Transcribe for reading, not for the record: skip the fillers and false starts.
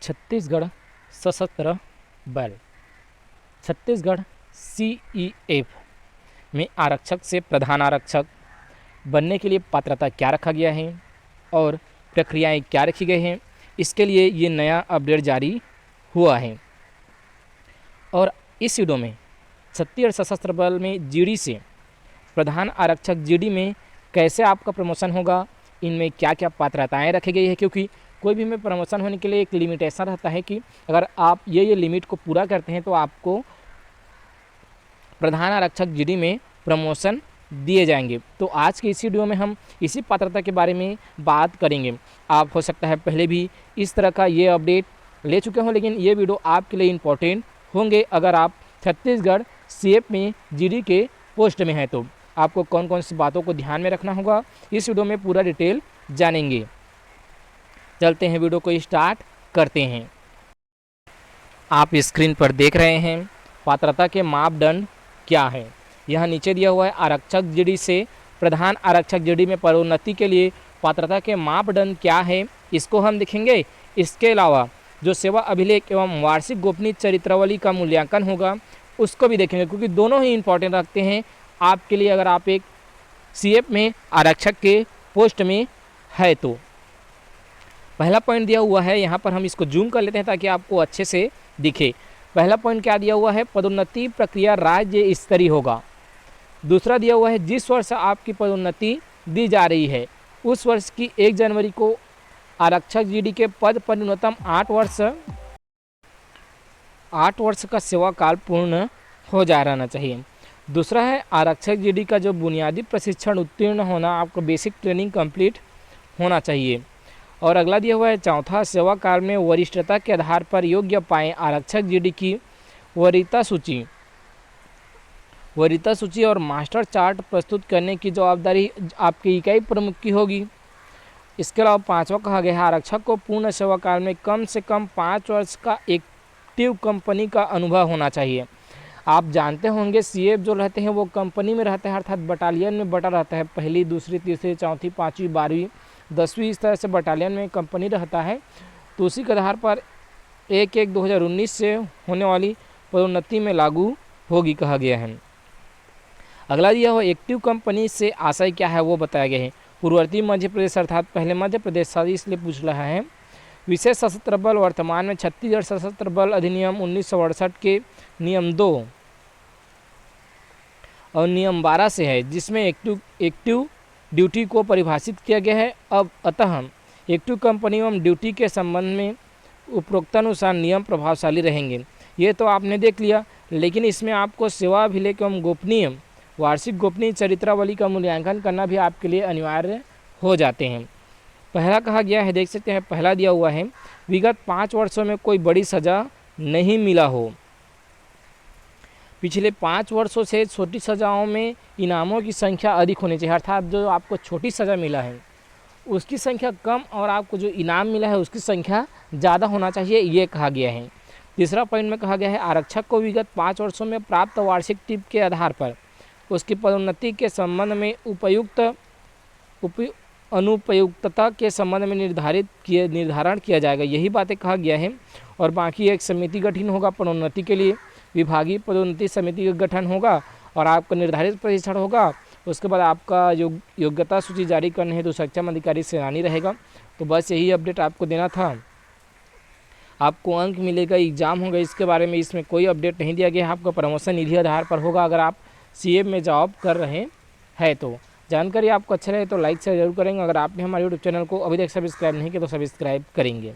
छत्तीसगढ़ सशस्त्र बल छत्तीसगढ़ CEF में आरक्षक से प्रधान आरक्षक बनने के लिए पात्रता क्या रखा गया है और प्रक्रियाएं क्या रखी गई हैं, इसके लिए ये नया अपडेट जारी हुआ है। और इस वीडियो में छत्तीसगढ़ सशस्त्र बल में GD से प्रधान आरक्षक GD में कैसे आपका प्रमोशन होगा, इनमें क्या क्या पात्रताएं रखी गई है, क्योंकि कोई भी में प्रमोशन होने के लिए एक लिमिटेशन रहता है कि अगर आप ये लिमिट को पूरा करते हैं तो आपको प्रधान आरक्षक GD में प्रमोशन दिए जाएंगे। तो आज के इसी वीडियो में हम इसी पात्रता के बारे में बात करेंगे। आप हो सकता है पहले भी इस तरह का ये अपडेट ले चुके हों, लेकिन ये वीडियो आपके लिए इम्पोर्टेंट होंगे अगर आप छत्तीसगढ़ CEF में GD के पोस्ट में हैं। तो आपको कौन कौन सी बातों को ध्यान में रखना होगा, इस वीडियो में पूरा डिटेल जानेंगे। चलते हैं, वीडियो को स्टार्ट करते हैं। आप स्क्रीन पर देख रहे हैं पात्रता के मापदंड क्या है। यहाँ नीचे दिया हुआ है आरक्षक GD से प्रधान आरक्षक GD में पदोन्नति के लिए पात्रता के मापदंड क्या है, इसको हम देखेंगे। इसके अलावा जो सेवा अभिलेख एवं वार्षिक गोपनीय चरित्रावली का मूल्यांकन होगा उसको भी देखेंगे, क्योंकि दोनों ही इंपॉर्टेंट रखते हैं आपके लिए अगर आप एक CEF में आरक्षक के पोस्ट में है। तो पहला पॉइंट दिया हुआ है, यहाँ पर हम इसको जूम कर लेते हैं ताकि आपको अच्छे से दिखे। पहला पॉइंट क्या दिया हुआ है, पदोन्नति प्रक्रिया राज्य स्तरीय होगा। दूसरा दिया हुआ है जिस वर्ष आपकी पदोन्नति दी जा रही है उस वर्ष की 1 जनवरी को आरक्षक GD के पद पर न्यूनतम 8 वर्ष का सेवा काल पूर्ण हो जा रहना चाहिए। दूसरा है आरक्षक GD का जो बुनियादी प्रशिक्षण उत्तीर्ण होना, आपको बेसिक ट्रेनिंग कंप्लीट होना चाहिए। और अगला दिया हुआ है चौथा, सेवा काल में वरिष्ठता के आधार पर योग्य पाए आरक्षक GD की वरीयता सूची और मास्टर चार्ट प्रस्तुत करने की जवाबदारी आपकी इकाई प्रमुख की होगी। इसके अलावा पांचवा कहा गया है आरक्षक को पूर्ण सेवा काल में कम से कम 5 वर्ष का एक्टिव कंपनी का अनुभव होना चाहिए। आप जानते होंगे CEF जो रहते हैं वो कंपनी में रहते हैं, अर्थात बटालियन में बटा रहता है। पहली, दूसरी, तीसरी, चौथी, 5वीं, 12वीं, 10वीं, इस तरह से बटालियन में कंपनी रहता है। तो उसी के आधार पर 1/1/2019 से होने वाली पदोन्नति में लागू होगी कहा गया है। अगला दिया हुआ एक्टिव कंपनी से आशय क्या है वो बताया गया है। पूर्ववर्ती मध्य प्रदेश अर्थात पहले मध्य प्रदेश था, इसलिए पूछ रहा है। विशेष सशस्त्र बल वर्तमान में छत्तीसगढ़ सशस्त्र बल अधिनियम 1968 के नियम 2 और नियम 12 से है, जिसमें एक्टिव ड्यूटी को परिभाषित किया गया है। अब अतः एक्टिव कंपनी एवं ड्यूटी के संबंध में उपरोक्तानुसार नियम प्रभावशाली रहेंगे। ये तो आपने देख लिया, लेकिन इसमें आपको सेवा अभिलेख एवं वार्षिक गोपनीय चरित्रावली का मूल्यांकन करना भी आपके लिए अनिवार्य हो जाते हैं। पहला कहा गया है, देख सकते हैं, पहला दिया हुआ है विगत 5 वर्षों में कोई बड़ी सज़ा नहीं मिला हो। पिछले 5 वर्षों से छोटी सज़ाओं में इनामों की संख्या अधिक होनी चाहिए, अर्थात जो आपको छोटी सज़ा मिला है उसकी संख्या कम और आपको जो इनाम मिला है उसकी संख्या ज़्यादा होना चाहिए, ये कहा गया है। तीसरा पॉइंट में कहा गया है आरक्षक को विगत 5 वर्षों में प्राप्त वार्षिक टिप के आधार पर उसकी पदोन्नति के संबंध में अनुपयुक्तता के संबंध में निर्धारण किया जाएगा, यही बातें कहा गया है। और बाकी एक समिति गठन होगा पदोन्नति के लिए, विभागीय पदोन्नति समिति का गठन होगा और आपका निर्धारित प्रशिक्षण होगा। उसके बाद आपका योग्यता सूची जारी करने हेतु सक्षम अधिकारी सेनानी रहेगा। तो बस यही अपडेट आपको देना था। आपको अंक मिलेगा, एग्जाम होगा, इसके बारे में इसमें कोई अपडेट नहीं दिया गया है। आपका प्रमोशन निधि आधार पर होगा अगर आप CEF में जॉब कर रहे हैं। तो जानकारी आपको अच्छा लगे तो लाइक शेयर जरूर करेंगे। अगर आपने हमारे YouTube चैनल को अभी तक सब्सक्राइब नहीं किया तो सब्सक्राइब करेंगे।